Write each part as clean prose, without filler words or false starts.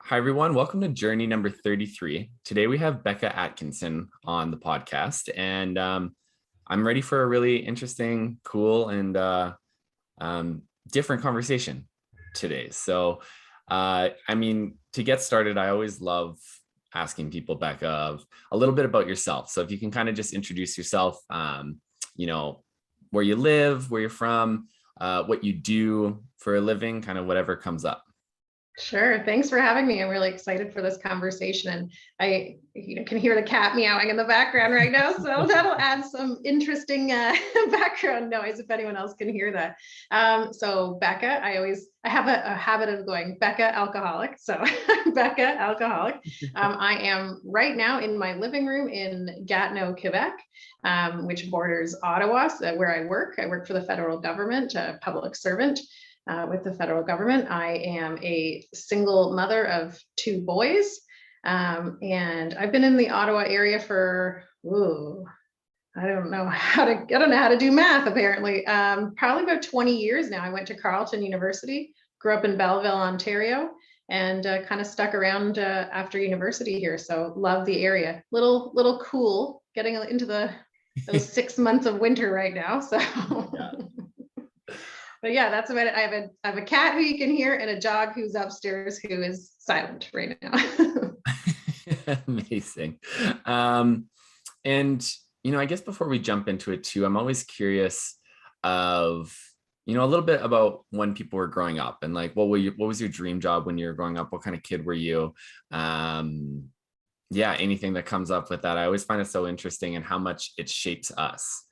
Hi, everyone. Welcome to journey number 33. Today we have Becca Atkinson on the podcast, and I'm ready for a really interesting, cool, and different conversation today. So, to get started, I always love asking people, Becca, a little bit about yourself. So if you can kind of just introduce yourself, where you live, where you're from, what you do for a living, kind of whatever comes up. Sure. Thanks for having me. I'm really excited for this conversation. And I can hear the cat meowing in the background right now. So that'll add some interesting background noise if anyone else can hear that. So Becca, I have a habit of going Becca Alcoholic. So Becca Alcoholic. I am right now in my living room in Gatineau, Quebec, which borders Ottawa, so where I work. I work for the federal government, a public servant. With the federal government. I am a single mother of two boys, and I've been in the Ottawa area for I don't know how to do math. Apparently, probably about 20 years now. I went to Carleton University, grew up in Belleville, Ontario, and kind of stuck around after university here. So love the area. Little cool getting into those 6 months of winter right now. So. Yeah. But yeah, that's about it. I have a cat who you can hear and a dog who's upstairs who is silent right now. Amazing. I guess before we jump into it too, I'm always curious of, a little bit about when people were growing up and like, what was your dream job when you were growing up? What kind of kid were you? Anything that comes up with that. I always find it so interesting and how much it shapes us.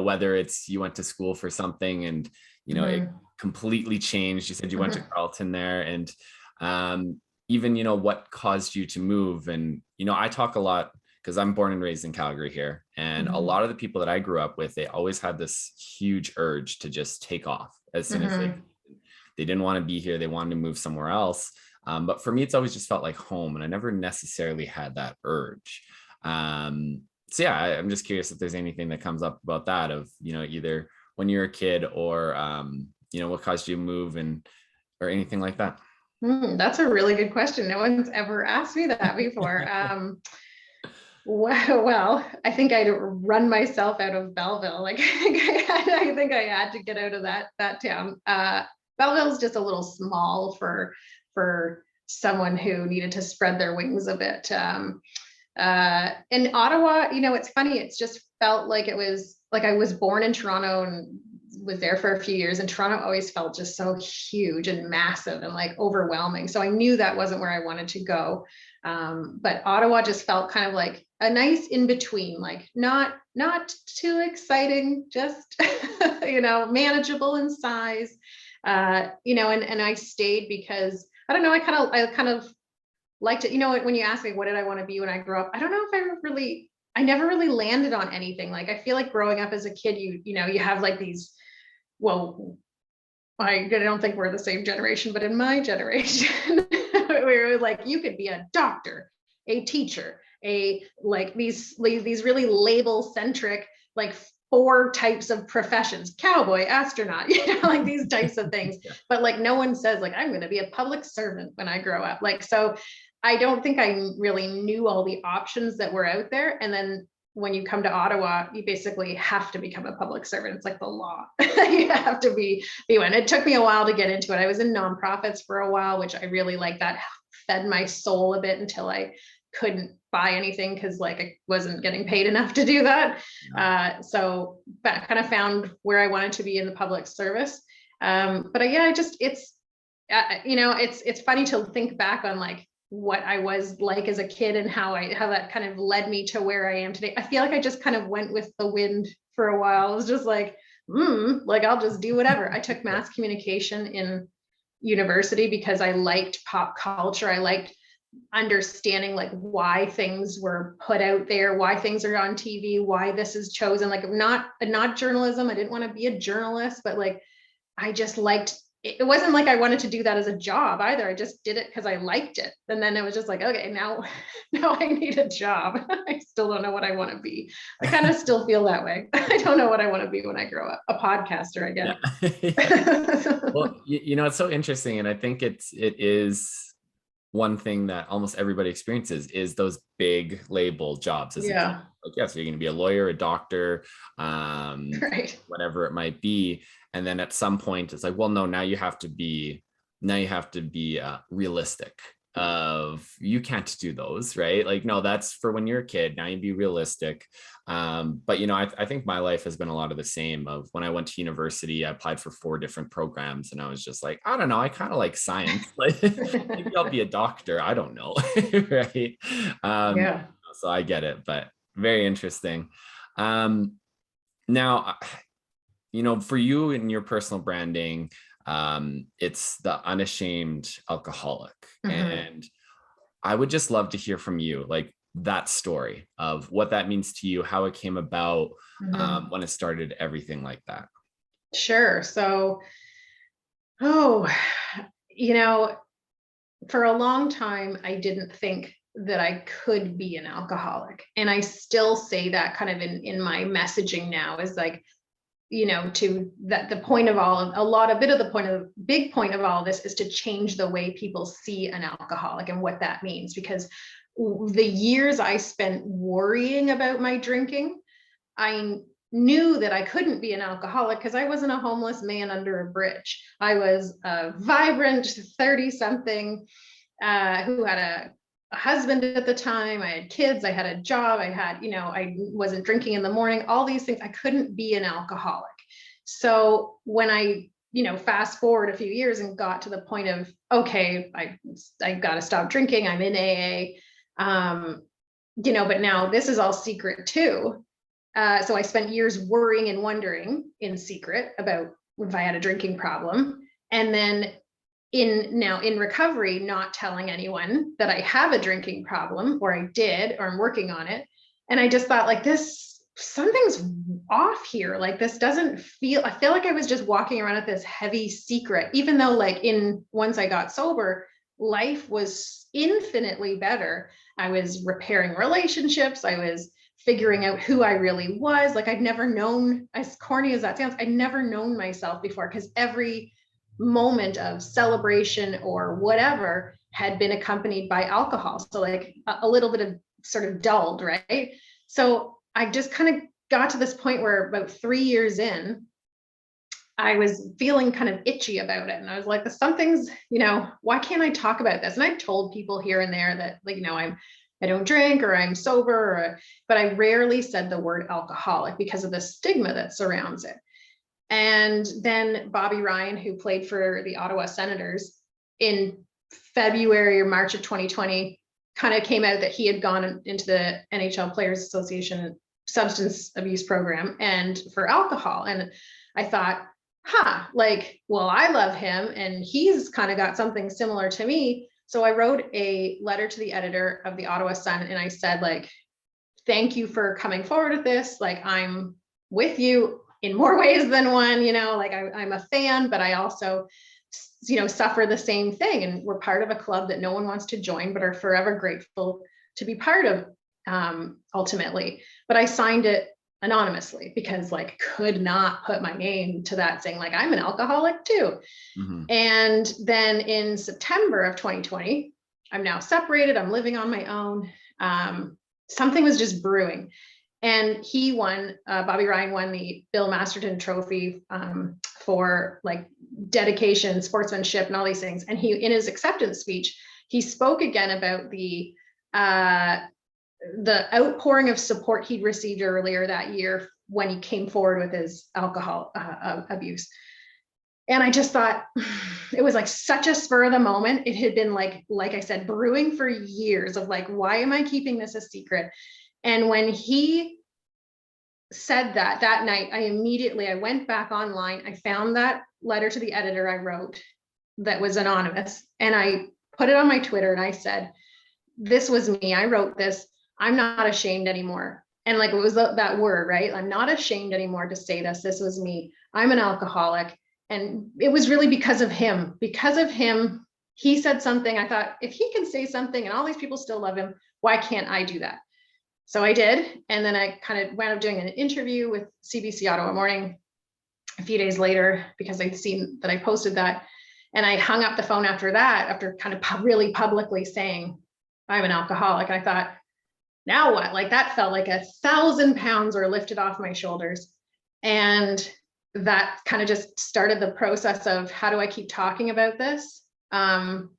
Whether it's you went to school for something and, it completely changed. You said you went to Carleton there and even, what caused you to move. And, I talk a lot because I'm born and raised in Calgary here. And a lot of the people that I grew up with, they always had this huge urge to just take off as soon as they didn't want to be here. They wanted to move somewhere else. But for me, it's always just felt like home. And I never necessarily had that urge. I'm just curious if there's anything that comes up about that of, either when you're a kid or, what caused you to move or anything like that. That's a really good question. No one's ever asked me that before. Well, I think I'd run myself out of Belleville. Like I think I had to get out of that town. Belleville is just a little small for someone who needed to spread their wings a bit. In Ottawa, it's funny. It's just felt like it was like I was born in Toronto and was there for a few years, and Toronto always felt just so huge and massive and like overwhelming. So I knew that wasn't where I wanted to go. But Ottawa just felt kind of like a nice in between, like not too exciting, just manageable in size. And I stayed because I don't know. I kind of liked it. When you ask me what did I want to be when I grew up, I don't know if I never really landed on anything. Like I feel like growing up as a kid, you have like these, well, I don't think we're the same generation, but in my generation, we were like, you could be a doctor, a teacher, like these really label centric, like 4 types of professions, cowboy, astronaut, like these types of things. But like no one says like, I'm going to be a public servant when I grow up. Like, so I don't think I really knew all the options that were out there. And then when you come to Ottawa, you basically have to become a public servant. It's like the law. You have to be one. It took me a while to get into it. I was in nonprofits for a while, which I really liked. That fed my soul a bit until I couldn't buy anything because like I wasn't getting paid enough to do that. So I kind of found where I wanted to be in the public service. It's funny to think back on like what I was like as a kid and how that kind of led me to where I am today. I feel like I just kind of went with the wind for a while. It was just like, I'll just do whatever. I took mass communication in university because I liked pop culture. I liked understanding like why things were put out there, why things are on TV, why this is chosen. Like not journalism. I didn't want to be a journalist, but like I just liked it. Wasn't like I wanted to do that as a job either. I just did it because I liked it. And then it was just like, okay, now I need a job. I still don't know what I want to be. I kind of still feel that way. I don't know what I want to be when I grow up. A podcaster, I guess. Well, it's so interesting. And I think it is one thing that almost everybody experiences is those big label jobs as a kid. Like, yes, you're going to be a lawyer, a doctor, Right. whatever it might be. And then at some point it's like, well, no, now you have to be realistic of you can't do those, right? Like, no, that's for when you're a kid. Now you be realistic. But I think my life has been a lot of the same. Of when I went to university, I applied for 4 different programs, and I was just like, I don't know, I kind of like science. Like, maybe I'll be a doctor, I don't know. Right. Yeah. So I get it, but very interesting. Now, for you in your personal branding, it's the Unashamed Alcoholic. And I would just love to hear from you, like, that story of what that means to you, how it came about, when it started, everything like that. Sure. So, for a long time, I didn't think that I could be an alcoholic. And I still say that kind of in my messaging now, is like, to that the point of big point of all of this is to change the way people see an alcoholic and what that means. Because the years I spent worrying about my drinking, I knew that I couldn't be an alcoholic because I wasn't a homeless man under a bridge. I was a vibrant 30-something who had a husband at the time. I had kids, I had a job, I wasn't drinking in the morning, all these things. I couldn't be an alcoholic. So when I, fast forward a few years and got to the point of, okay, I got to stop drinking. I'm in AA. But now this is all secret too. So I spent years worrying and wondering in secret about if I had a drinking problem. And then in recovery, not telling anyone that I have a drinking problem, or I did, or I'm working on it. And I just thought, like, something's off here. Like, this doesn't I feel like I was just walking around with this heavy secret, even though, like, once I got sober, life was infinitely better. I was repairing relationships. I was figuring out who I really was. Like, I'd never known, as corny as that sounds, I'd never known myself before, because every moment of celebration or whatever had been accompanied by alcohol. So, like, a little bit of sort of dulled, right? So I just kind of got to this point where about 3 years in, I was feeling kind of itchy about it. And I was like, something's, why can't I talk about this? And I've told people here and there that, like, I don't drink, or I'm sober, but I rarely said the word alcoholic because of the stigma that surrounds it. And then Bobby Ryan, who played for the Ottawa Senators, in February or March of 2020, kind of came out that he had gone into the NHL Players Association substance abuse program and for alcohol. And I thought, well, I love him and he's kind of got something similar to me. So I wrote a letter to the editor of the Ottawa Sun, and I said, like, thank you for coming forward with this. Like, I'm with you in more ways than one, like, I'm a fan, but I also, suffer the same thing. And we're part of a club that no one wants to join, but are forever grateful to be part of, ultimately. But I signed it anonymously because, like, could not put my name to that, saying, like, I'm an alcoholic too. And then in September of 2020, I'm now separated. I'm living on my own. Something was just brewing. And he won, Bobby Ryan won the Bill Masterton Trophy for, like, dedication, sportsmanship, and all these things. And he, in his acceptance speech, he spoke again about the outpouring of support he'd received earlier that year when he came forward with his alcohol abuse. And I just thought, it was like such a spur of the moment. It had been, like I said, brewing for years of, like, why am I keeping this a secret? And when he said that night, I went back online. I found that letter to the editor I wrote that was anonymous, and I put it on my Twitter, and I said, this was me. I wrote this. I'm not ashamed anymore. And, like, it was that word, right? I'm not ashamed anymore to say this. This was me. I'm an alcoholic. And it was really because of him. Because of him, he said something. I thought, if he can say something and all these people still love him, why can't I do that? So I did. And then I kind of wound up doing an interview with CBC Ottawa Morning a few days later, because I'd seen that I posted that. And I hung up the phone after that, after kind of really publicly saying, I'm an alcoholic. I thought, now what? Like that felt like 1,000 pounds were lifted off my shoulders. And that kind of just started the process of how do I keep talking about this?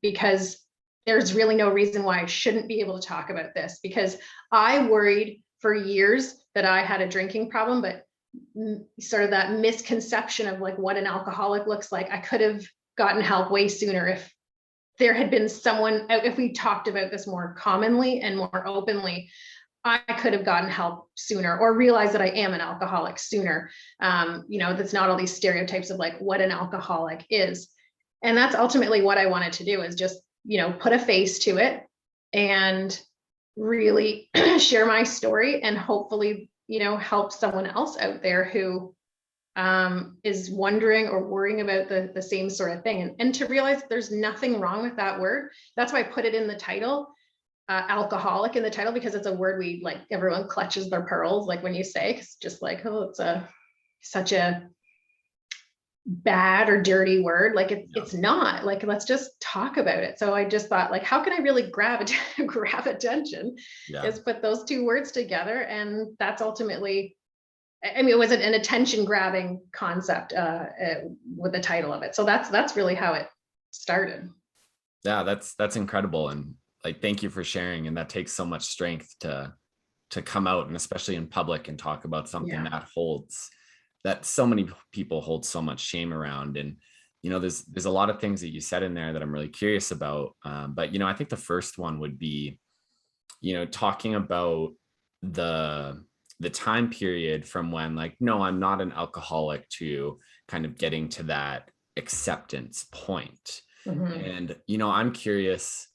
Because there's really no reason why I shouldn't be able to talk about this, because I worried for years that I had a drinking problem, but sort of that misconception of like what an alcoholic looks like. I could have gotten help way sooner if there had been someone, if we talked about this more commonly and more openly. I could have gotten help sooner, or realized that I am an alcoholic sooner. That's not all these stereotypes of like what an alcoholic is. And that's ultimately what I wanted to do, is just, put a face to it and really share my story, and hopefully, help someone else out there who is wondering or worrying about the same sort of thing. And to realize there's nothing wrong with that word. That's why I put it in the title. Alcoholic in the title, because it's a word we like, everyone clutches their pearls like when you say, cause just like, oh, it's such a bad or dirty word. Like it's not, like, let's just talk about it. So I just thought, like, how can I really grab attention? Is put those two words together. And that's ultimately, it was an attention grabbing concept with the title of it. So that's really how it started. Yeah, that's incredible. And like, thank you for sharing. And that takes so much strength to come out, and especially in public, and talk about something that so many people hold so much shame around. And, there's a lot of things that you said in there that I'm really curious about. But, I think the first one would be, talking about the time period from when like, no, I'm not an alcoholic, to kind of getting to that acceptance point. And, I'm curious,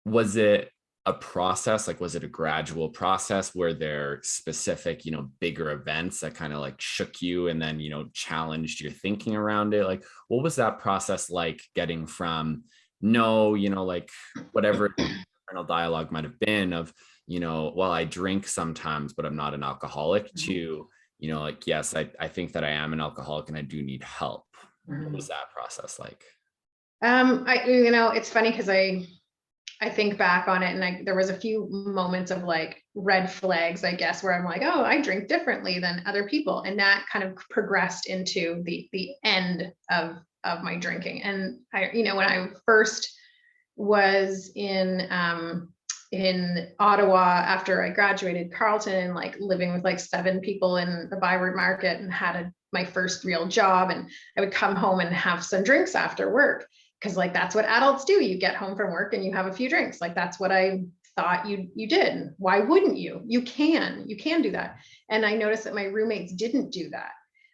was it a process? Like, was it a gradual process? Were there specific, bigger events that kind of like shook you and then, challenged your thinking around it? Like, what was that process like, getting from no, like whatever internal dialogue might have been of, well, I drink sometimes, but I'm not an alcoholic, to, like, yes, I think that I am an alcoholic and I do need help. What was that process like? It's funny because I think back on it, and there was a few moments of like red flags, I guess, where I'm like, oh, I drink differently than other people. And that kind of progressed into the end of my drinking. And when I first was in Ottawa after I graduated Carleton, like living with like 7 people in the Byward Market, and had my first real job. And I would come home and have some drinks after work, because like that's what adults do. You get home from work and you have a few drinks. Like that's what I thought you did. Why wouldn't you? You can do that. And I noticed that my roommates didn't do that.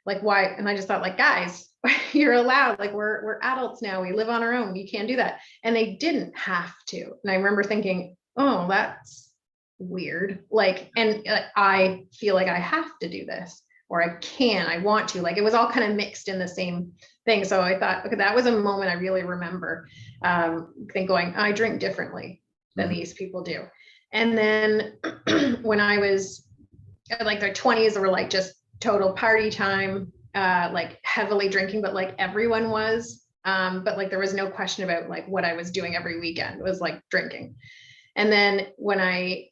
Like, why? And I just thought, like, guys, you're allowed. Like, we're adults now. We live on our own. You can't do that. And they didn't have to. And I remember thinking, oh, that's weird. Like, and I feel like I have to do this, or I want to. Like, it was all kind of mixed in the same thing. So I thought, okay, that was a moment I really remember going, I drink differently than these people do. And then when I was like their 20s, were like just total party time, like heavily drinking, but like everyone was, but like there was no question about like what I was doing every weekend. It was like drinking. And then when I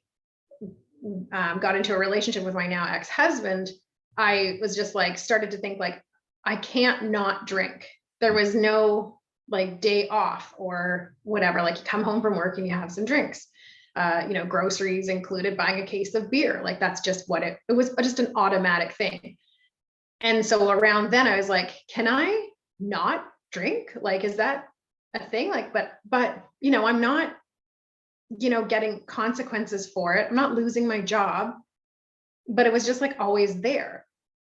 got into a relationship with my now ex-husband, I was just like, started to think like, I can't not drink. There was no like day off or whatever. Like, you come home from work and you have some drinks, groceries included, buying a case of beer. Like, that's just what it was, just an automatic thing. And so around then I was like, can I not drink? Like, is that a thing? Like, but, I'm not, getting consequences for it. I'm not losing my job, but it was just like always there.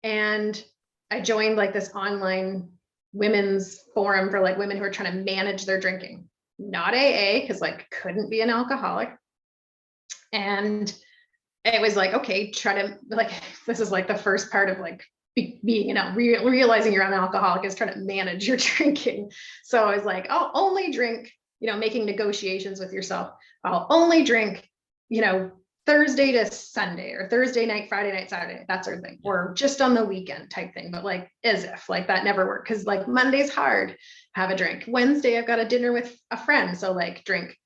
And I joined like this online women's forum for like women who are trying to manage their drinking, not AA, because like couldn't be an alcoholic. And it was like, okay, try to like, this is like the first part of like being, realizing you're an alcoholic is trying to manage your drinking. So I was like, I'll only drink, making negotiations with yourself. I'll only drink, Thursday to Sunday, or Thursday night, Friday night, Saturday, that sort of thing, or just on the weekend type thing. But like, as if like that never worked. Cause like Monday's hard, have a drink. Wednesday, I've got a dinner with a friend. So like drink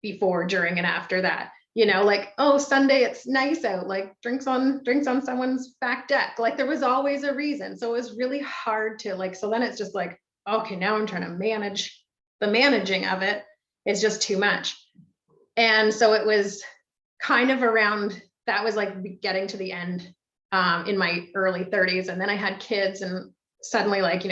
before, during, and after that, like, oh, Sunday, it's nice out, like drinks on someone's back deck. Like there was always a reason. So it was really hard to like, so then it's just like, okay, now I'm trying to manage the managing of it. It's just too much. And so it was kind of around, that was like getting to the end in my early 30s. And then I had kids, and suddenly like,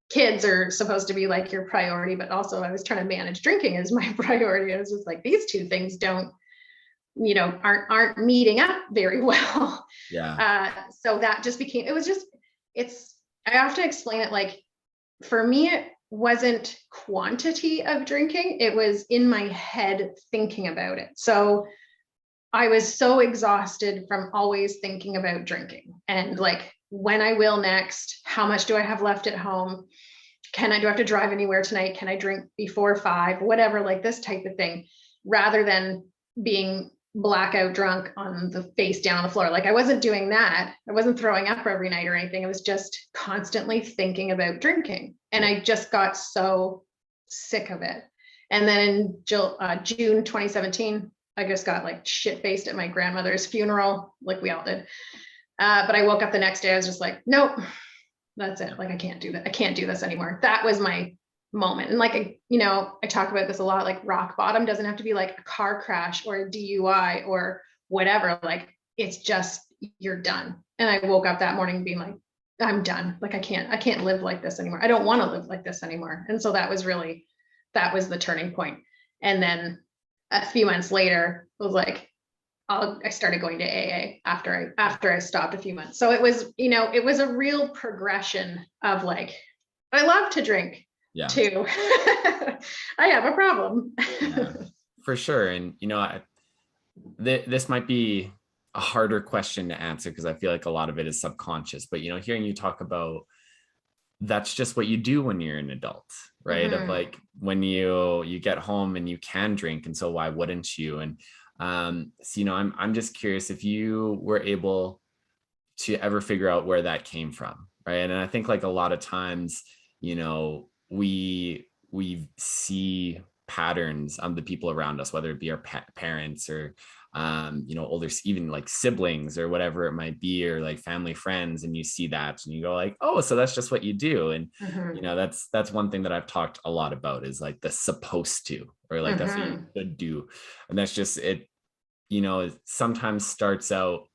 kids are supposed to be like your priority, but also I was trying to manage drinking as my priority. I was just like, these two things aren't meeting up very well. Yeah. So that just became, I have to explain it. Like for me, it wasn't quantity of drinking. It was in my head thinking about it. So I was so exhausted from always thinking about drinking and like, when I will next, how much do I have left at home? Do I have to drive anywhere tonight? Can I drink before 5? Whatever, like this type of thing, rather than being blackout drunk on the face down on the floor. Like I wasn't doing that. I wasn't throwing up every night or anything. I was just constantly thinking about drinking. And I just got so sick of it. And then in June 2017, I just got like shit-faced at my grandmother's funeral, like we all did. But I woke up the next day, I was just like, nope, that's it. Like, I can't do that. I can't do this anymore. That was my moment. And like, I talk about this a lot, like rock bottom doesn't have to be like a car crash or a DUI or whatever. Like, it's just, you're done. And I woke up that morning being like, I'm done. Like, I can't live like this anymore. I don't want to live like this anymore. And so that was the turning point. And then a few months later, it was like, I started going to AA after I stopped a few months. So it was, it was a real progression of like, I love to drink too. I have a problem. Yeah, for sure. And, this might be a harder question to answer because I feel like a lot of it is subconscious, but, hearing you talk about that's just what you do when you're an adult, right? Of like when you get home and you can drink. And so why wouldn't you? And so, I'm just curious if you were able to ever figure out where that came from, right? And I think like a lot of times, we see patterns on the people around us, whether it be our parents or older, even like siblings or whatever it might be, or like family friends, and you see that and you go like, oh, so that's just what you do. And that's one thing that I've talked a lot about is like the supposed to, or like that's what you should do. And that's just it, it sometimes starts out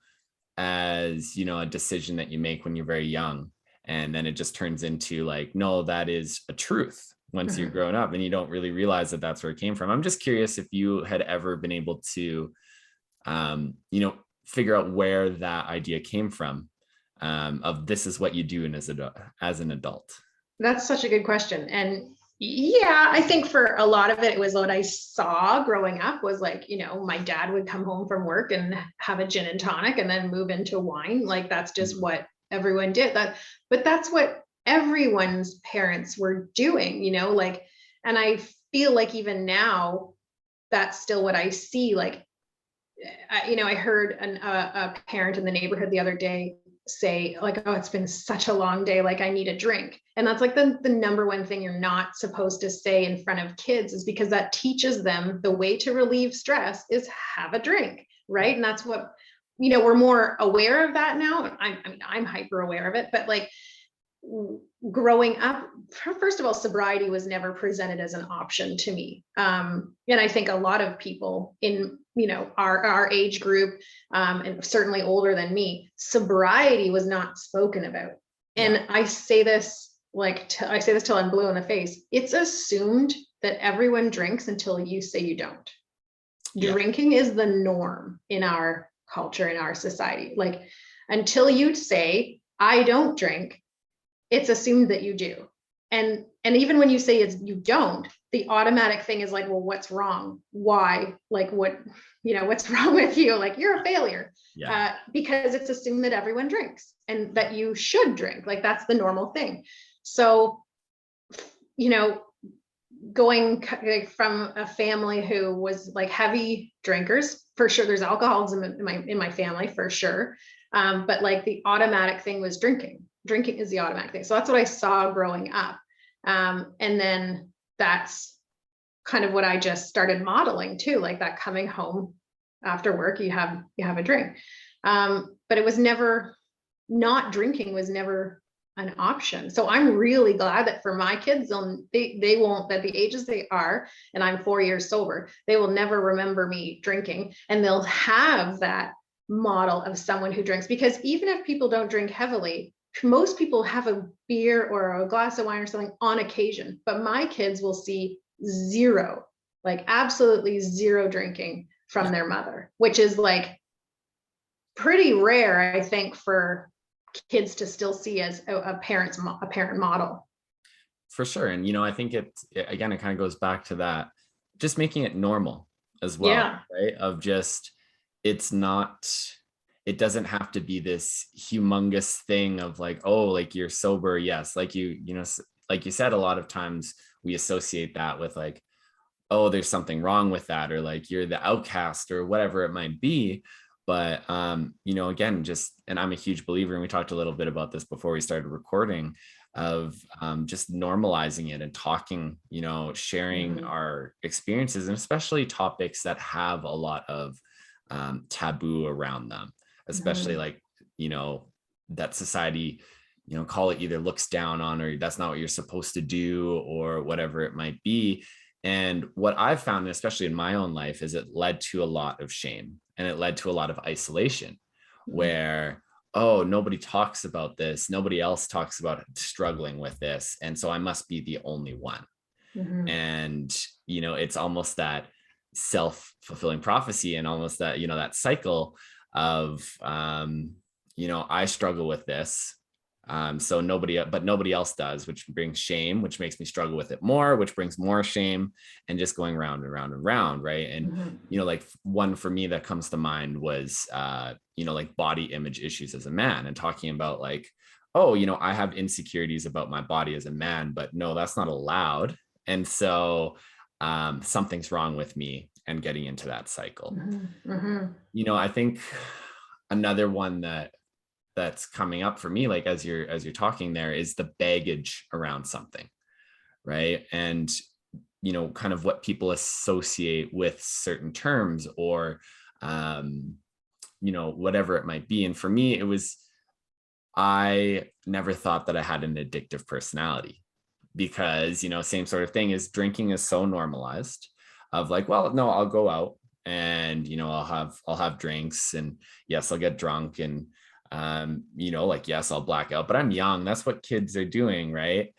as a decision that you make when you're very young, and then it just turns into like, no, that is a truth once you're grown up, and you don't really realize that that's where it came from. I'm just curious if you had ever been able to figure out where that idea came from, of this is what you do as an adult. That's such a good question. And yeah, I think for a lot of it was what I saw growing up was like, my dad would come home from work and have a gin and tonic and then move into wine. Like that's just what everyone did. But that's what everyone's parents were doing, like, and I feel like even now that's still what I see. Like, I heard a parent in the neighborhood the other day say like, oh, it's been such a long day, like I need a drink. And that's like the number one thing you're not supposed to say in front of kids, is because that teaches them the way to relieve stress is have a drink, right? And that's what, we're more aware of that now. I'm hyper aware of it, but like growing up, first of all, sobriety was never presented as an option to me. And I think a lot of people in, our age group, and certainly older than me, sobriety was not spoken about. And I say this till I'm blue in the face. It's assumed that everyone drinks until you say you don't. Drinking is the norm in our culture, in our society. Like until you say, I don't drink, it's assumed that you do. And even when you say you don't, the automatic thing is like, well, what's wrong? Why? Like what's wrong with you? Like you're a failure. Because it's assumed that everyone drinks and that you should drink. Like that's the normal thing. So, going like from a family who was like heavy drinkers, for sure. There's alcoholism in my family for sure. But like the automatic thing was drinking. Drinking is the automatic thing. So that's what I saw growing up. And then that's kind of what I just started modeling too, like that coming home after work, you have a drink. But it was never, not drinking was never an option. So I'm really glad that for my kids, they won't, at the ages they are, and I'm 4 years sober, they will never remember me drinking, and they'll have that model of someone who drinks. Because even if people don't drink heavily, most people have a beer or a glass of wine or something on occasion, but my kids will see zero, like absolutely zero drinking from their mother, which is like pretty rare, I think, for kids to still see as a parent model. For sure. And, you know, I think it kind of goes back to that, just making it normal as well, Yeah. right? Of just, it doesn't have to be this humongous thing of like, oh, like you're sober. Yes. Like like you said, a lot of times we associate that with like, oh, there's something wrong with that, or like you're the outcast or whatever it might be. But, you know, again, just, and I'm a huge believer, and we talked a little bit about this before we started recording, of just normalizing it and talking, you know, sharing our experiences, and especially topics that have a lot of taboo around them, especially like, you know, that society, you know, call it either looks down on, or that's not what you're supposed to do, or whatever it might be. And what I've found, especially in my own life, is it led to a lot of shame, and it led to a lot of isolation where, oh, nobody talks about this. Nobody else talks about struggling with this. And so I must be the only one. And, you know, it's almost that self-fulfilling prophecy, and almost that, you know, that cycle of, you know, I struggle with this. So nobody else does, which brings shame, which makes me struggle with it more, which brings more shame, and just going round and round and round. Right. And, you know, like one for me that comes to mind was, you know, like body image issues as a man, and talking about like, oh, you know, I have insecurities about my body as a man, but no, that's not allowed. And so something's wrong with me, and getting into that cycle. You know, I think another one that's coming up for me, like as you're talking there, is the baggage around something, right? And, you know, kind of what people associate with certain terms, or you know, whatever it might be. And for me, it was, I never thought that I had an addictive personality, because, you know, same sort of thing, is drinking is so normalized, of like, well, no, I'll go out and, you know, I'll have drinks, and yes, I'll get drunk, and you know, like, yes, I'll black out, but I'm young. That's what kids are doing. Right.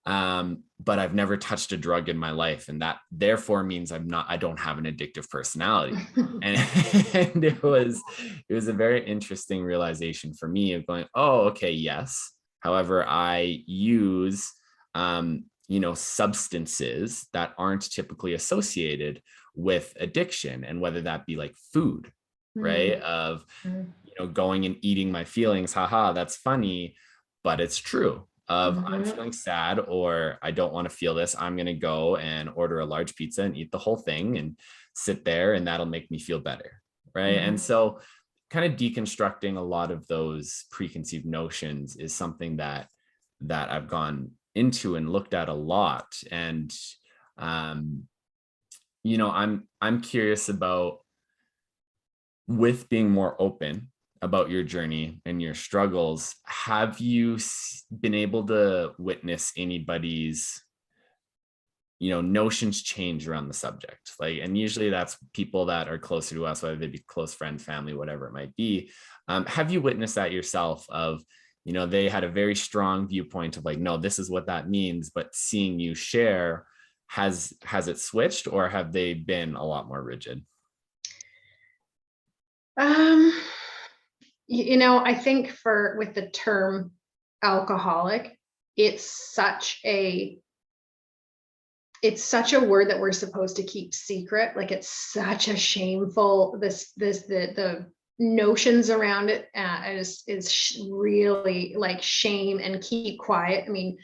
But I've never touched a drug in my life. And that therefore means I don't have an addictive personality. And it was a very interesting realization for me of going, oh, okay, yes. However, I use, you know, substances that aren't typically associated with addiction, and whether that be like food, right? Of, you know, going and eating my feelings, haha, that's funny, but it's true. Of I'm feeling sad, or I don't want to feel this, I'm going to go and order a large pizza and eat the whole thing and sit there, and that'll make me feel better, right? And so kind of deconstructing a lot of those preconceived notions is something that I've gone into and looked at a lot. And you know, I'm curious about, with being more open about your journey and your struggles, have you been able to witness anybody's, you know, notions change around the subject? Like, and usually that's people that are closer to us, whether they be close friends, family, whatever it might be. Have you witnessed that yourself, of, you know, they had a very strong viewpoint of like, no, this is what that means, but seeing you share, has it switched, or have they been a lot more rigid? You know, I think with the term alcoholic, it's such a word that we're supposed to keep secret. Like, it's such a shameful, the notions around it is really like shame and keep quiet. I mean,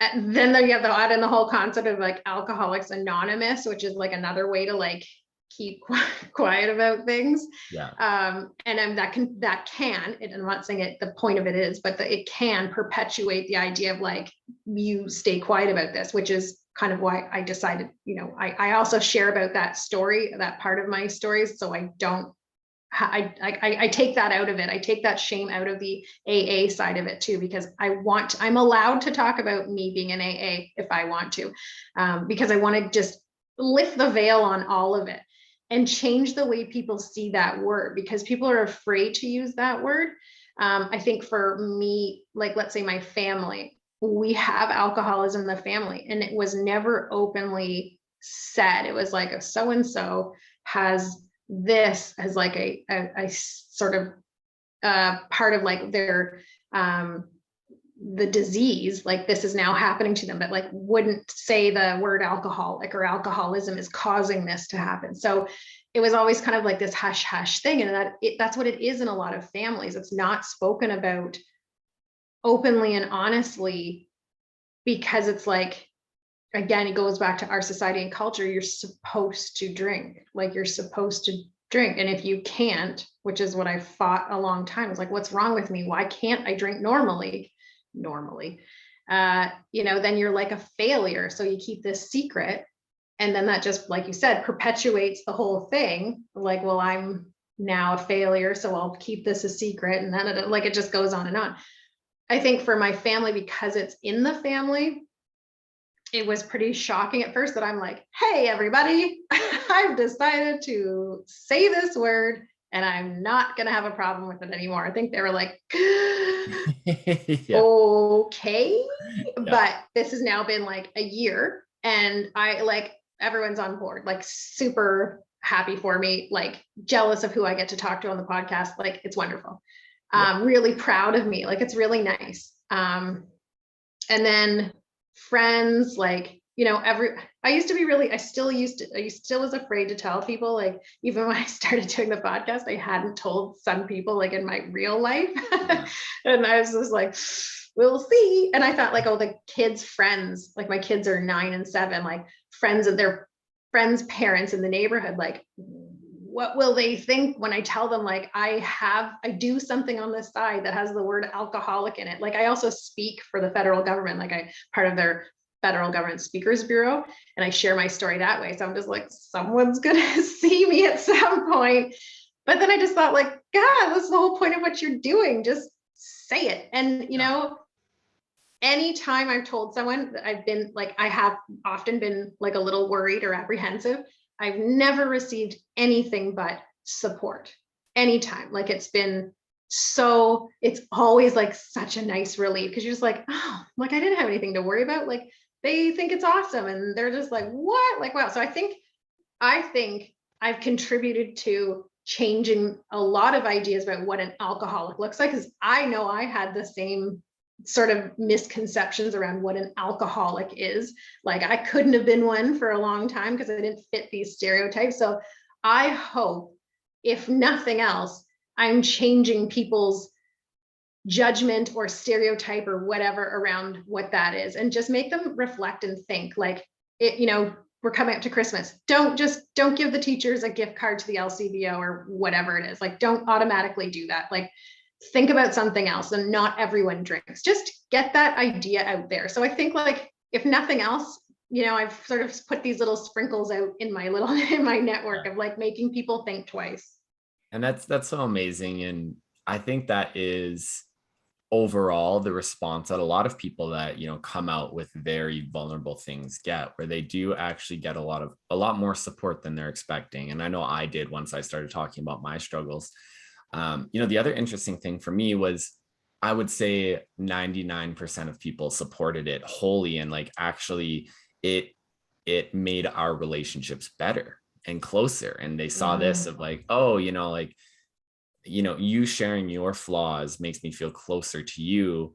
And then you have to add in the whole concept of like Alcoholics Anonymous, which is like another way to like keep quiet about things. Yeah. And that can, and I'm not saying it, the point of it is, but it can perpetuate the idea of like, you stay quiet about this, which is kind of why I decided, I also share about that story, that part of my stories. So I don't, I take that out of it. I take that shame out of the AA side of it too, because I'm allowed to talk about me being in AA if I want to, because I want to just lift the veil on all of it and change the way people see that word, because people are afraid to use that word. I think for me, like, let's say my family, we have alcoholism in the family, and it was never openly said. It was like a so-and-so has this as like a sort of part of like their the disease, like this is now happening to them, but like wouldn't say the word alcoholic or alcoholism is causing this to happen. So it was always kind of like this hush hush thing, and that's what it is in a lot of families. It's not spoken about openly and honestly, because it's like, again, it goes back to our society and culture. You're supposed to drink, like you're supposed to drink. And if you can't, which is what I fought a long time, it's like, what's wrong with me? Why can't I drink normally? Then you're like a failure. So you keep this secret. And then that just, like you said, perpetuates the whole thing. Like, well, I'm now a failure, so I'll keep this a secret. And then it just goes on and on. I think for my family, because it's in the family, it was pretty shocking at first that I'm like, hey, everybody, I've decided to say this word and I'm not going to have a problem with it anymore. I think they were like, Yeah. okay. Yeah. But this has now been like a year, and everyone's on board, like super happy for me, like jealous of who I get to talk to on the podcast. Like, it's wonderful. Yeah. Really proud of me. Like, it's really nice. And then friends, like, I still was afraid to tell people, like, even when I started doing the podcast, I hadn't told some people, like, in my real life. Yeah. And I was just like, we'll see. And I thought, like, oh, the kids' friends, like my kids are 9 and 7, like friends of their friends' parents in the neighborhood, like, what will they think when I tell them, like, I do something on the side that has the word alcoholic in it. Like, I also speak for the federal government, like I'm part of their federal government speakers bureau, and I share my story that way. So I'm just like, someone's gonna see me at some point. But then I just thought, like, God, that's the whole point of what you're doing. Just say it. And anytime I've told someone that I have often been like a little worried or apprehensive, I've never received anything but support. Anytime. Like, it's always like such a nice relief, because you're just like, oh, like, I didn't have anything to worry about. Like, they think it's awesome, and they're just like, what? Like, wow. So I think I've contributed to changing a lot of ideas about what an alcoholic looks like, because I know I had the same sort of misconceptions around what an alcoholic is. Like, I couldn't have been one for a long time because I didn't fit these stereotypes. So I hope, if nothing else, I'm changing people's judgment or stereotype or whatever around what that is, and just make them reflect and think, like, we're coming up to Christmas. Don't give the teachers a gift card to the LCBO or whatever it is. Like, don't automatically do that. Like, think about something else. And not everyone drinks. Just get that idea out there. So I think, like, if nothing else, I've sort of put these little sprinkles out in my network of like making people think twice. And that's so amazing. And I think that is overall the response that a lot of people that come out with very vulnerable things get, where they do actually get a lot more support than they're expecting. And I know I did once I started talking about my struggles. The other interesting thing for me was, I would say 99% of people supported it wholly, and like, actually it made our relationships better and closer. And they saw this of like, oh, you sharing your flaws makes me feel closer to you,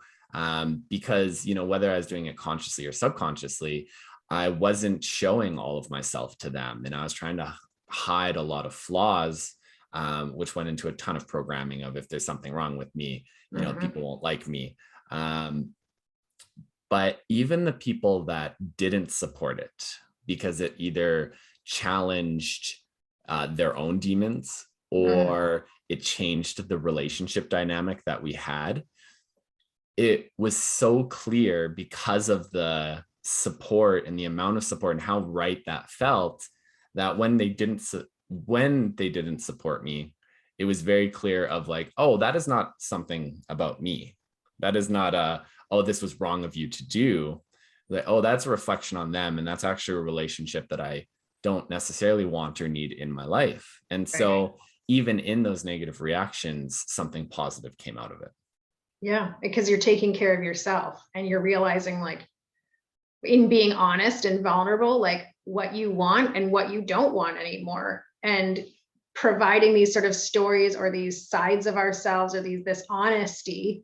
because whether I was doing it consciously or subconsciously, I wasn't showing all of myself to them, and I was trying to hide a lot of flaws, which went into a ton of programming of, if there's something wrong with me, people won't like me. But even the people that didn't support it, because it either challenged their own demons or it changed the relationship dynamic that we had, it was so clear because of the support and the amount of support and how right that felt, that when they didn't support me, it was very clear of like, oh, that is not something about me. That is not oh, this was wrong of you to do. Like, oh, that's a reflection on them. And that's actually a relationship that I don't necessarily want or need in my life. And so even in those negative reactions, something positive came out of it. Yeah, because you're taking care of yourself and you're realizing, like, in being honest and vulnerable, like what you want and what you don't want anymore, and providing these sort of stories or these sides of ourselves or this honesty.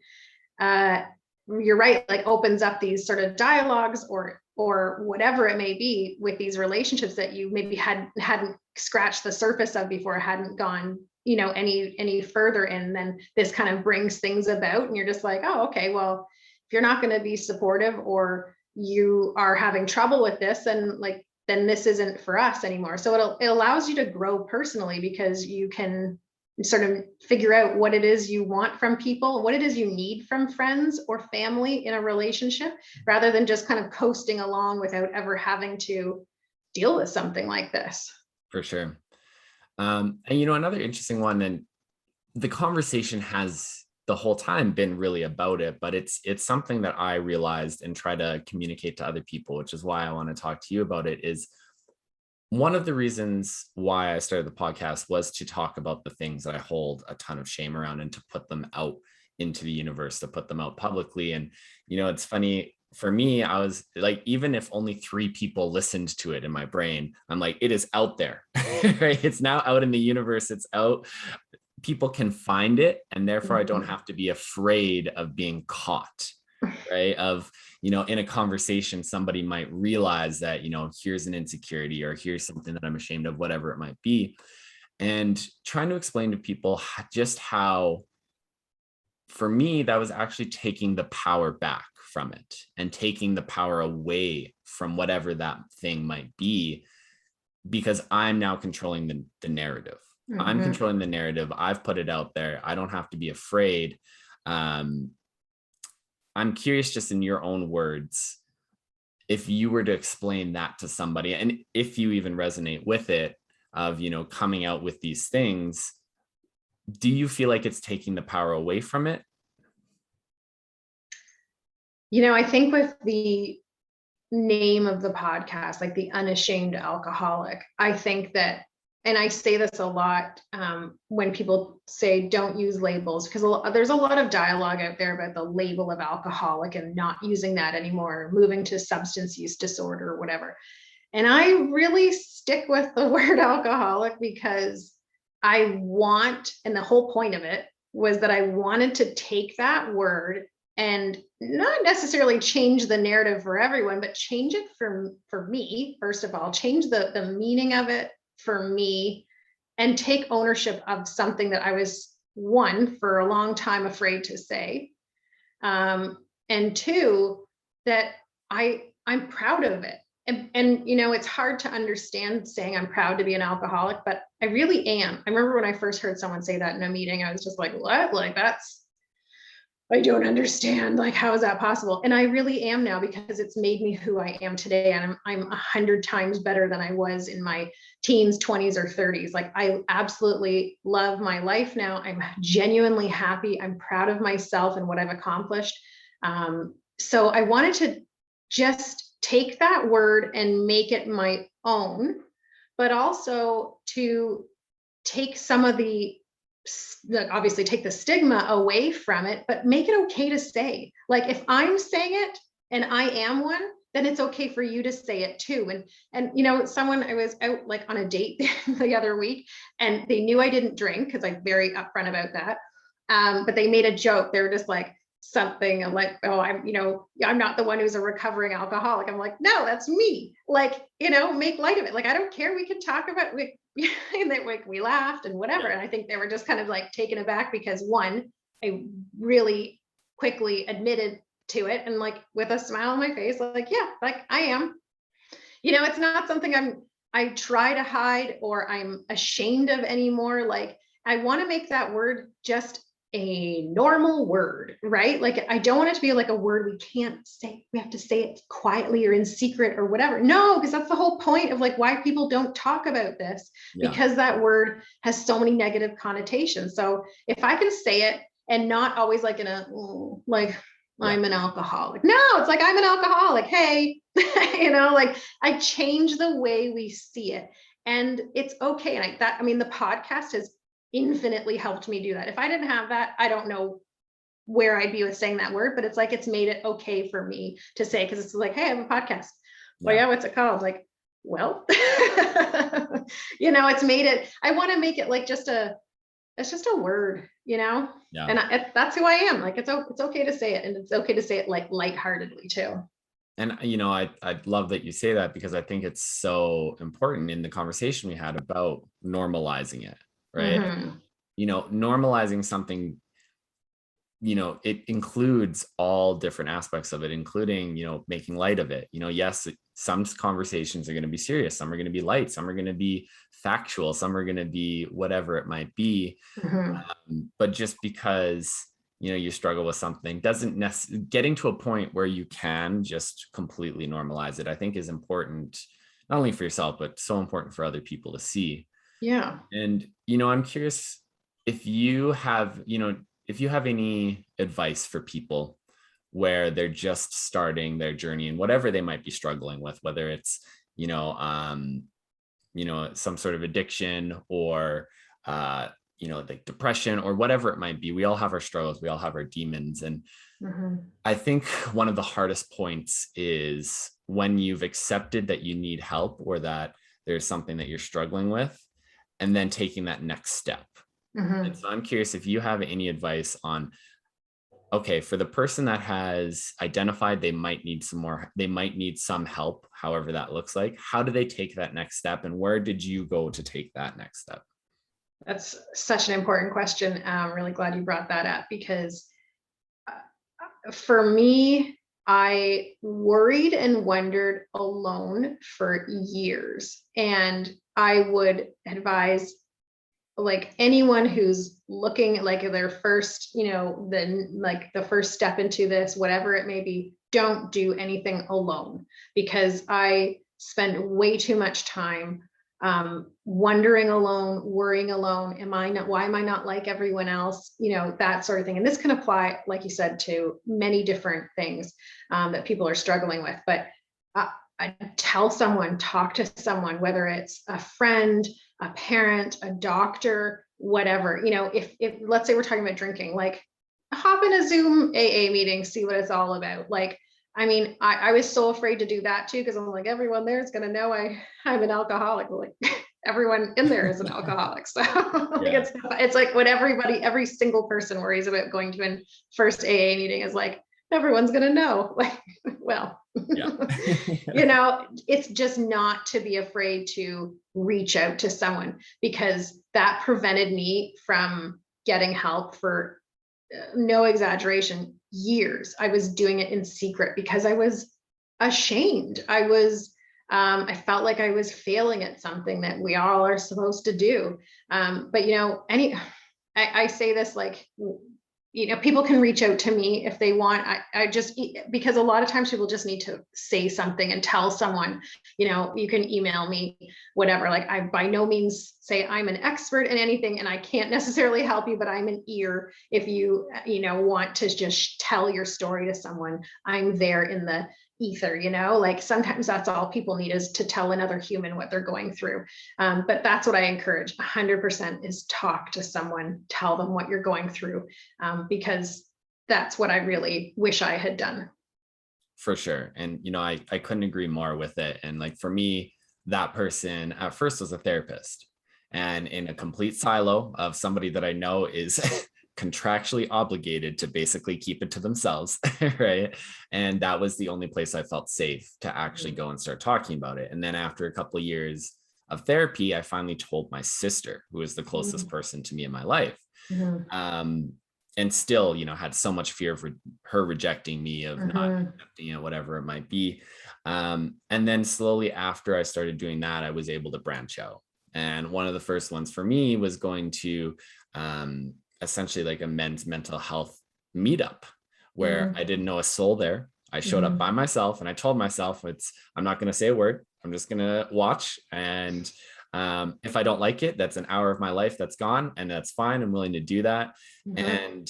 You're right, like opens up these sort of dialogues or whatever it may be with these relationships that you maybe hadn't scratched the surface of before, hadn't gone, any further in. Then this kind of brings things about and you're just like, oh, okay, well, if you're not going to be supportive or you are having trouble with this, and like, then this isn't for us anymore. So it allows you to grow personally, because you can sort of figure out what it is you want from people, what it is you need from friends or family in a relationship, rather than just kind of coasting along without ever having to deal with something like this. For sure. And another interesting one, and the conversation has the whole time been really about it, but it's something that I realized and try to communicate to other people, which is why I want to talk to you about it. Is one of the reasons why I started the podcast was to talk about the things that I hold a ton of shame around and to put them out into the universe, to put them out publicly. And, it's funny for me, I was like, even if only 3 people listened to it in my brain, I'm like, it is out there, right? It's now out in the universe. It's out. People can find it. And therefore I don't have to be afraid of being caught, right? Of, in a conversation, somebody might realize that, here's an insecurity or here's something that I'm ashamed of, whatever it might be. And trying to explain to people just how, for me, that was actually taking the power back from it and taking the power away from whatever that thing might be, because I'm now controlling the narrative. I'm controlling the narrative. I've put it out there. I don't have to be afraid. I'm curious, just in your own words, if you were to explain that to somebody, and if you even resonate with it, of, coming out with these things, do you feel like it's taking the power away from it? I think with the name of the podcast, like the Unashamed Alcoholic, I think that, and I say this a lot when people say don't use labels, because there's a lot of dialogue out there about the label of alcoholic and not using that anymore, moving to substance use disorder or whatever. And I really stick with the word alcoholic, because I want, and the whole point of it was that I wanted to take that word and not necessarily change the narrative for everyone, but change it for me, first of all, change the meaning of it for me, and take ownership of something that I was, one, for a long time afraid to say, and 2, that I'm proud of it. And it's hard to understand saying I'm proud to be an alcoholic, but I really am. I remember when I first heard someone say that in a meeting, I was just like, what? Like, I don't understand. Like, how is that possible? And I really am now, because it's made me who I am today. And I'm 100 times better than I was in my teens, 20s, or 30s. Like, I absolutely love my life now. I'm genuinely happy. I'm proud of myself and what I've accomplished. So I wanted to just take that word and make it my own, but also to take some of obviously take the stigma away from it, but make it okay to say. Like, if I'm saying it and I am one, then it's okay for you to say it too. And someone, I was out like on a date the other week, and they knew I didn't drink, because I'm very upfront about that. But they made a joke. They were just like, something like, oh, I'm not the one who's a recovering alcoholic. I'm like, no, that's me. Like, make light of it. Like, I don't care. We can talk about it. And then we laughed and whatever. And I think they were just kind of like taken aback, because one, I really quickly admitted to it and like with a smile on my face, like, yeah, like I am, it's not something I try to hide or I'm ashamed of anymore. Like I want to make that word just a normal word, right? Like I don't want it to be like a word we can't say. We have to say it quietly or in secret or whatever. No, because that's the whole point of like why people don't talk about this, because that word has so many negative connotations. So if I can say it and not always like in a like I'm an alcoholic. No, it's like I'm an alcoholic. Hey, like I change the way we see it. And it's okay. And the podcast has infinitely helped me do that. If I didn't have that, I don't know where I'd be with saying that word, but it's like it's made it okay for me to say, because it's like, hey, I have a podcast. Well, yeah, what's it called? Like, well, it's made it, I want to make it like it's just a word, and that's who I am. Like it's okay to say it, and it's okay to say it like lightheartedly too. And, I love that you say that, because I think it's so important in the conversation we had about normalizing it, right? Mm-hmm. Normalizing something, it includes all different aspects of it, including, making light of it. Yes, some conversations are going to be serious. Some are going to be light. Some are going to be factual. Some are going to be whatever it might be. Mm-hmm. But just because you struggle with something doesn't necessarily, getting to a point where you can just completely normalize it, I think is important, not only for yourself, but so important for other people to see. Yeah. And, I'm curious if you have any advice for people where they're just starting their journey and whatever they might be struggling with, whether it's, some sort of addiction or, like depression or whatever it might be. We all have our struggles. We all have our demons. And mm-hmm. I think one of the hardest points is when you've accepted that you need help or that there's something that you're struggling with, and then taking that next step. Mm-hmm. And so I'm curious if you have any advice on, okay, for the person that has identified they might need some help, however that looks like, how do they take that next step? And where did you go to take that next step? That's such an important question. I'm really glad you brought that up, because for me, I worried and wondered alone for years. And I would advise like anyone who's looking like their first, the first step into this, whatever it may be, don't do anything alone, because I spend way too much time wondering alone, worrying alone. Why am I not like everyone else? That sort of thing. And this can apply, like you said, to many different things that people are struggling with. But I tell someone, talk to someone, whether it's a friend, a parent, a doctor, whatever. If let's say we're talking about drinking, like hop in a Zoom AA meeting, see what it's all about. Like, I was so afraid to do that too, because I'm like, everyone there is going to know I'm an alcoholic. Like everyone in there is an alcoholic. So yeah. It's like what every single person worries about going to a first AA meeting is like, everyone's going to know. Like, well, yeah. It's just not to be afraid to reach out to someone, because that prevented me from getting help for no exaggeration, years. I was doing it in secret because I was ashamed. I felt like I was failing at something that we all are supposed to do. But I say this like, people can reach out to me if they want. I just, because a lot of times people just need to say something and tell someone, you can email me, whatever. Like I by no means say I'm an expert in anything and I can't necessarily help you, but I'm an ear. If you, want to just tell your story to someone, I'm there in the ether, like sometimes that's all people need, is to tell another human what they're going through. But that's what I encourage 100% is talk to someone, tell them what you're going through, because that's what I really wish I had done. For sure. And, I couldn't agree more with it. And like, for me, that person at first was a therapist, and in a complete silo of somebody that I know is contractually obligated to basically keep it to themselves, right? And that was the only place I felt safe to actually go and start talking about it. And then after a couple of years of therapy, I finally told my sister, who is the closest person to me in my life. and still, had so much fear of her rejecting me, of not accepting it, whatever it might be. And then slowly after I started doing that, I was able to branch out. And one of the first ones for me was going to essentially like a men's mental health meetup, where I didn't know a soul there. I showed up by myself, and I told myself, I'm not going to say a word. I'm just going to watch. And if I don't like it, that's an hour of my life that's gone, and that's fine. I'm willing to do that. And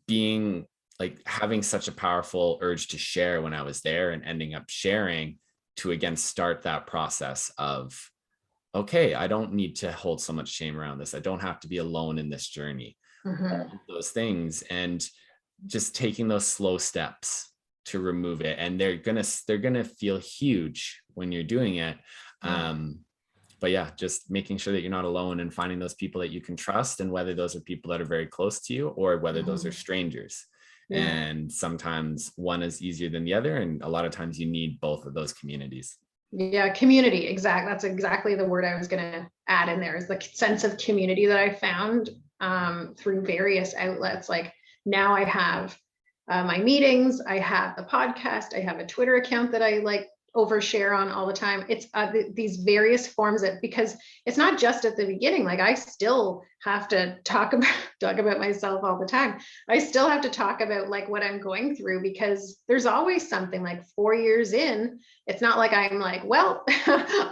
being like having such a powerful urge to share when I was there, and ending up sharing to again start that process of, okay, I don't need to hold so much shame around this. I don't have to be alone in this journey. Those things, and just taking those slow steps to remove it. And they're gonna feel huge when you're doing it. But yeah, just making sure that you're not alone, and finding those people that you can trust, and whether those are people that are very close to you or whether those are strangers. And sometimes one is easier than the other, and a lot of times you need both of those communities. Yeah, community. Exactly. That's exactly the word I was going to add in there, is the sense of community that I found through various outlets. Like now I have my meetings, I have the podcast, I have a Twitter account that I like overshare on all the time. It's these various forms that, because it's not just at the beginning, like I still have to talk about myself all the time. I still have to talk about like what I'm going through, because there's always something. Like 4 years in, it's not like I'm like, well,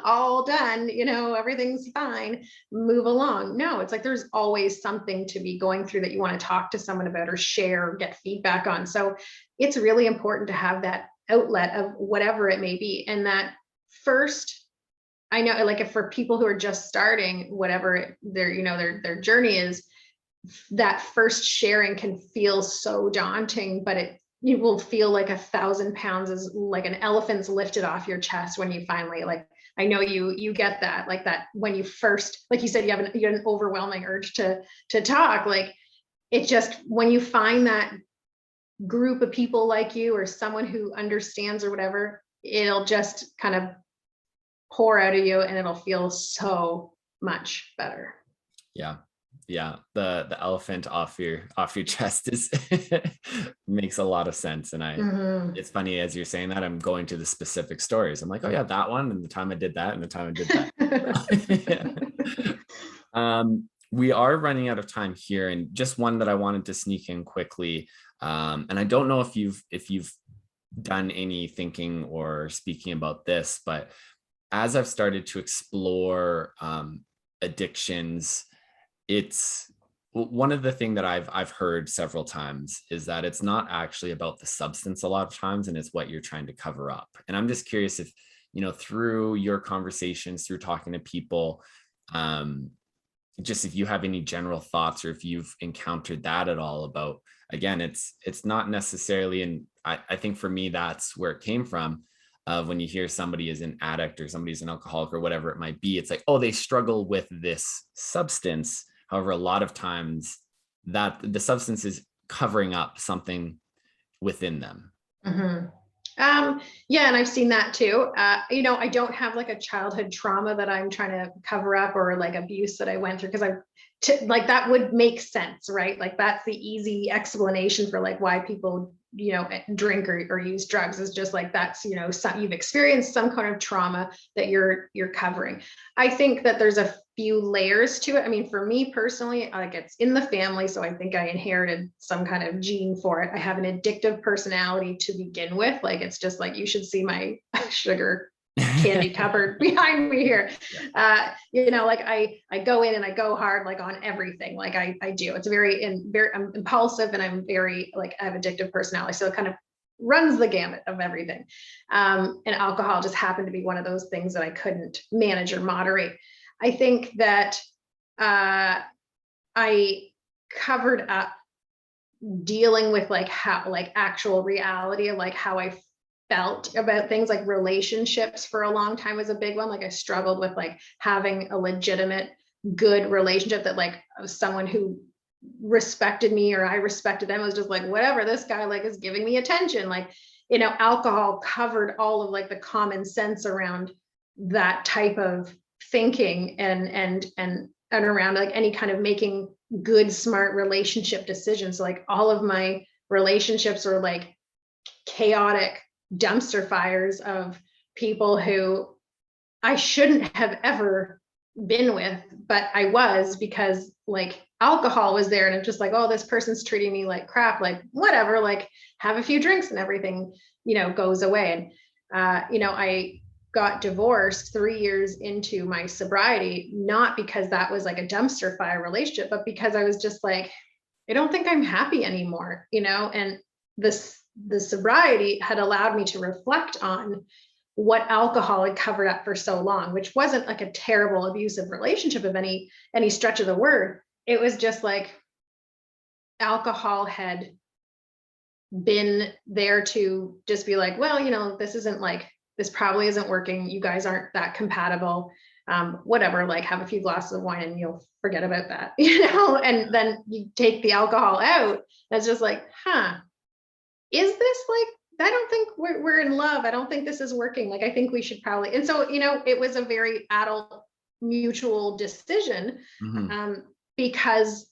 all done, everything's fine, move along. No, it's like there's always something to be going through that you want to talk to someone about, or share, or get feedback on. So it's really important to have that outlet of whatever it may be. And that first, I know, like if for people who are just starting, whatever their journey is, that first sharing can feel so daunting, but you will feel like 1,000 pounds is like an elephant's lifted off your chest when you finally, like, I know you get that, like that when you first, like you said, you have an overwhelming urge to talk. Like it just, when you find that group of people like you, or someone who understands or whatever, it'll just kind of pour out of you, and it'll feel so much better. Yeah, the elephant off your chest is makes a lot of sense. And it's funny, as you're saying that, I'm going to the specific stories. I'm like, oh yeah, that one, and the time I did that, and the time I did that. We are running out of time here, and just one that I wanted to sneak in quickly. And I don't know if you've done any thinking or speaking about this, but as I've started to explore addictions, it's one of the things that I've heard several times is that it's not actually about the substance a lot of times, and it's what you're trying to cover up. And I'm just curious if, through your conversations, through talking to people, just if you have any general thoughts, or if you've encountered that at all about, again, it's not necessarily, and I think for me, that's where it came from, of when you hear somebody is an addict or somebody's an alcoholic or whatever it might be, it's like, oh, they struggle with this substance. However, a lot of times that the substance is covering up something within them. Yeah, and I've seen that too. I don't have like a childhood trauma that I'm trying to cover up, or like abuse that I went through, because like that would make sense, right? Like that's the easy explanation for like why people, drink or use drugs, is just like that's, you've experienced some kind of trauma that you're covering. I think that there's a few layers to it. I mean, for me personally, like it's in the family, so I think I inherited some kind of gene for it. I have an addictive personality to begin with. Like it's just like, you should see my sugar candy cupboard behind me here. Like I go in and I go hard, like on everything. Like I do. It's I'm impulsive, and I'm very, like, I have addictive personality. So it kind of runs the gamut of everything. And alcohol just happened to be one of those things that I couldn't manage or moderate. I think that I covered up dealing with like how, like actual reality of like how I felt about things. Like relationships for a long time was a big one. Like I struggled with like having a legitimate good relationship, that like someone who respected me or I respected them. It was just like, whatever, this guy like is giving me attention. Like, alcohol covered all of like the common sense around that type of thinking and and around like any kind of making good, smart relationship decisions. Like all of my relationships were like chaotic dumpster fires of people who I shouldn't have ever been with, but I was, because like alcohol was there, and it's just like, oh, this person's treating me like crap, like whatever, like have a few drinks and everything, goes away. And, I got divorced 3 years into my sobriety, not because that was like a dumpster fire relationship, but because I was just like, I don't think I'm happy anymore, and the sobriety had allowed me to reflect on what alcohol had covered up for so long, which wasn't like a terrible abusive relationship of any stretch of the word. It was just like alcohol had been there to just be like, well, this probably isn't working. You guys aren't that compatible. Whatever, like have a few glasses of wine and you'll forget about that, and then you take the alcohol out. And it's just like, is this like, I don't think we're in love. I don't think this is working. Like, I think we should probably, and so, it was a very adult mutual decision, because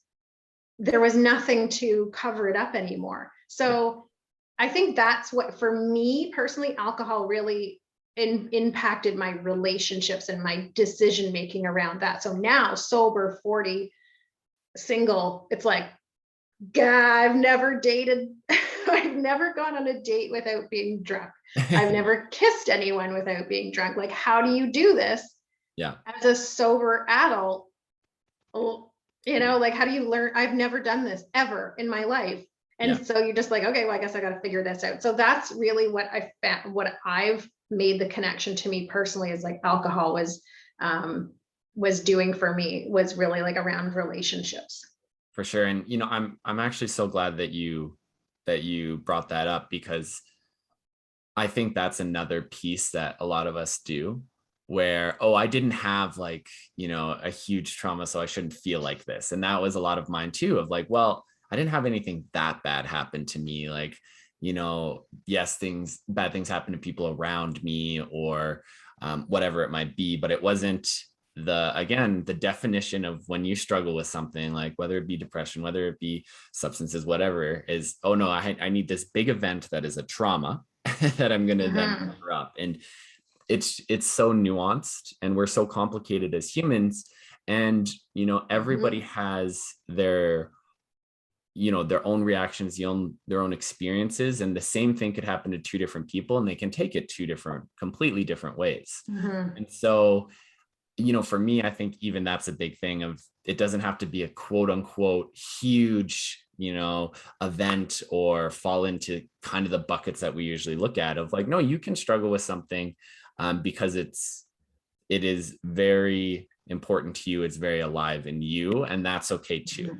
there was nothing to cover it up anymore. So I think that's what, for me personally, alcohol really impacted my relationships and my decision-making around that. So now sober, 40, single, it's like, God, I've never dated. I've never gone on a date without being drunk. I've never kissed anyone without being drunk. Like, how do you do this? Yeah. As a sober adult, like, how do you learn? I've never done this ever in my life. And so you're just like, okay, well, I guess I got to figure this out. So that's really what I found, what I've made the connection to me personally, is like alcohol was doing for me, was really like around relationships. For sure. And, I'm actually so glad that you brought that up, because I think that's another piece that a lot of us do, where, oh, I didn't have like, a huge trauma, so I shouldn't feel like this. And that was a lot of mine too, of like, well, I didn't have anything that bad happen to me. Like, yes, bad things happen to people around me, or whatever it might be, but it wasn't the definition of when you struggle with something, like whether it be depression, whether it be substances, whatever, is, oh no, I need this big event that is a trauma that I'm going to then cover up. And it's so nuanced, and we're so complicated as humans. And, everybody has their own reactions, their own experiences, and the same thing could happen to two different people, and they can take it completely different ways. And so, for me, I think even that's a big thing of, it doesn't have to be a quote unquote huge, event, or fall into kind of the buckets that we usually look at of like, no, you can struggle with something because it is very important to you. It's very alive in you, and that's okay too.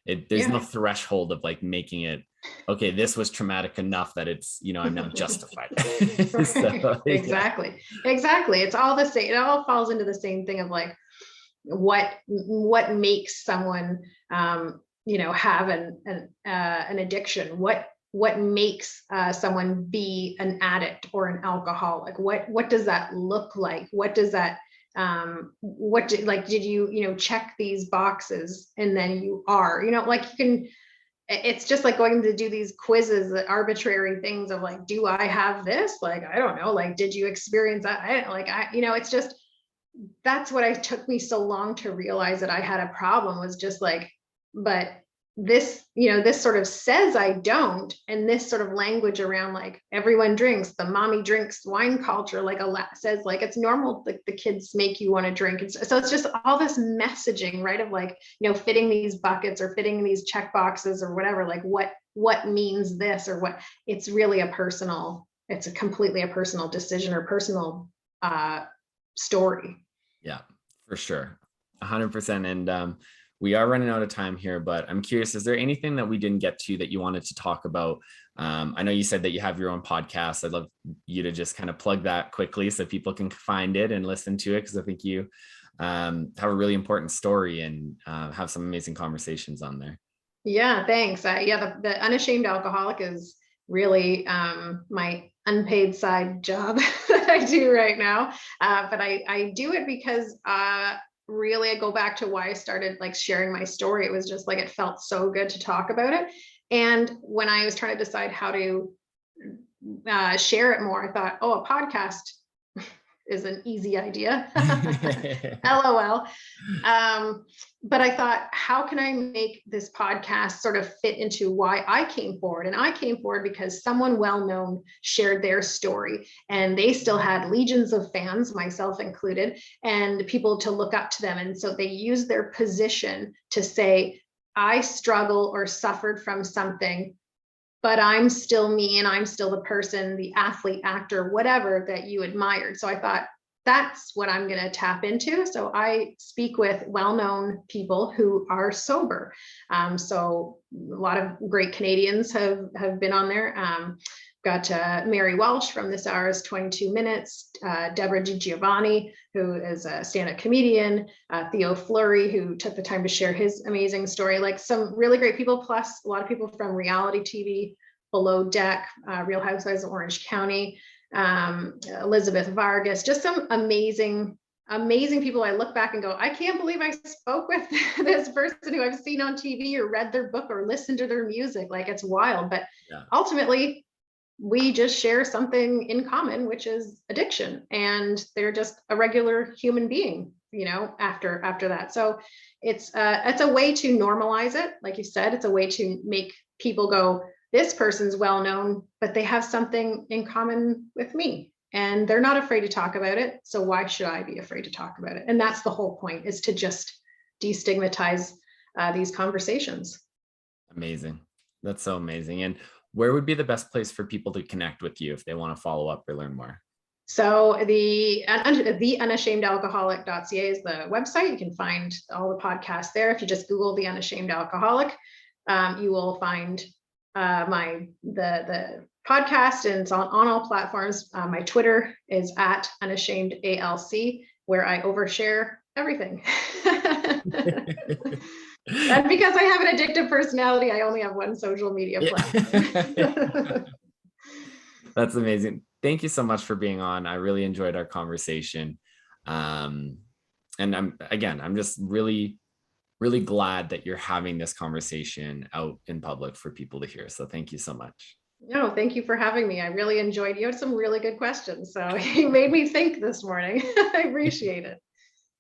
There's no threshold of like making it, okay, this was traumatic enough that it's, I'm not justified. So, Exactly. It's all the same. It all falls into the same thing of like, what makes someone, have an addiction? What makes someone be an addict or an alcoholic? What does that look like? What does that, did you, check these boxes and then you are, like you can, it's just like going to do these quizzes, the arbitrary things of like, do I have this? Like, I don't know, like, did you experience that? It's just, that's what it took me so long to realize that I had a problem, was just like, but this, this sort of says I don't, and this sort of language around like everyone drinks, the mommy drinks wine culture, like says like it's normal that the kids make you want to drink. And so it's just all this messaging, right, of like, fitting these buckets or fitting these check boxes or whatever, like what means this, or what, it's really it's completely a personal decision or personal story. Yeah, for sure. 100%. And we are running out of time here, but I'm curious, is there anything that we didn't get to that you wanted to talk about? I know you said that you have your own podcast. I'd love you to just kind of plug that quickly so people can find it and listen to it, because I think you have a really important story and have some amazing conversations on there. Yeah, thanks. The Unashamed Alcoholic is really my unpaid side job that I do right now. But I do it because really, I go back to why I started like sharing my story. It was just like, it felt so good to talk about it. And when I was trying to decide how to share it more, I thought, oh, a podcast is an easy idea. LOL. But I thought, how can I make this podcast sort of fit into why I came forward? And I came forward because someone well-known shared their story, and they still had legions of fans, myself included, and people to look up to them. And so they used their position to say, I struggle or suffered from something, but I'm still me, and I'm still the person, the athlete, actor, whatever that you admired. So I thought, that's what I'm going to tap into. So I speak with well-known people who are sober. So a lot of great Canadians have been on there. Got Mary Walsh from This Hour's 22 Minutes, Deborah DiGiovanni, who is a stand-up comedian, Theo Fleury, who took the time to share his amazing story, like some really great people, plus a lot of people from reality TV, Below Deck, Real Housewives of Orange County, Elizabeth Vargas, just some amazing people. I look back and go, I can't believe I spoke with this person who I've seen on TV or read their book or listened to their music. Like, it's wild. But ultimately, we just share something in common, which is addiction, and they're just a regular human being, you know, after that. So it's a way to normalize it. Like you said, it's a way to make people go, this person's well known, but they have something in common with me, and they're not afraid to talk about it. So why should I be afraid to talk about it? And that's the whole point, is to just destigmatize these conversations. Amazing. That's so amazing. And where would be the best place for people to connect with you if they want to follow up or learn more? So the unashamedalcoholic.ca is the website. You can find all the podcasts there. If you just Google The Unashamed Alcoholic, you will find the podcast, and it's on all platforms. My Twitter is at @unashamedalc, where I overshare everything. And because I have an addictive personality, I only have one social media platform. That's amazing. Thank you so much for being on. I really enjoyed our conversation. And I'm just really glad that you're having this conversation out in public for people to hear. So thank you so much. No, thank you for having me. I really enjoyed. You had some really good questions, so you made me think this morning. I appreciate it.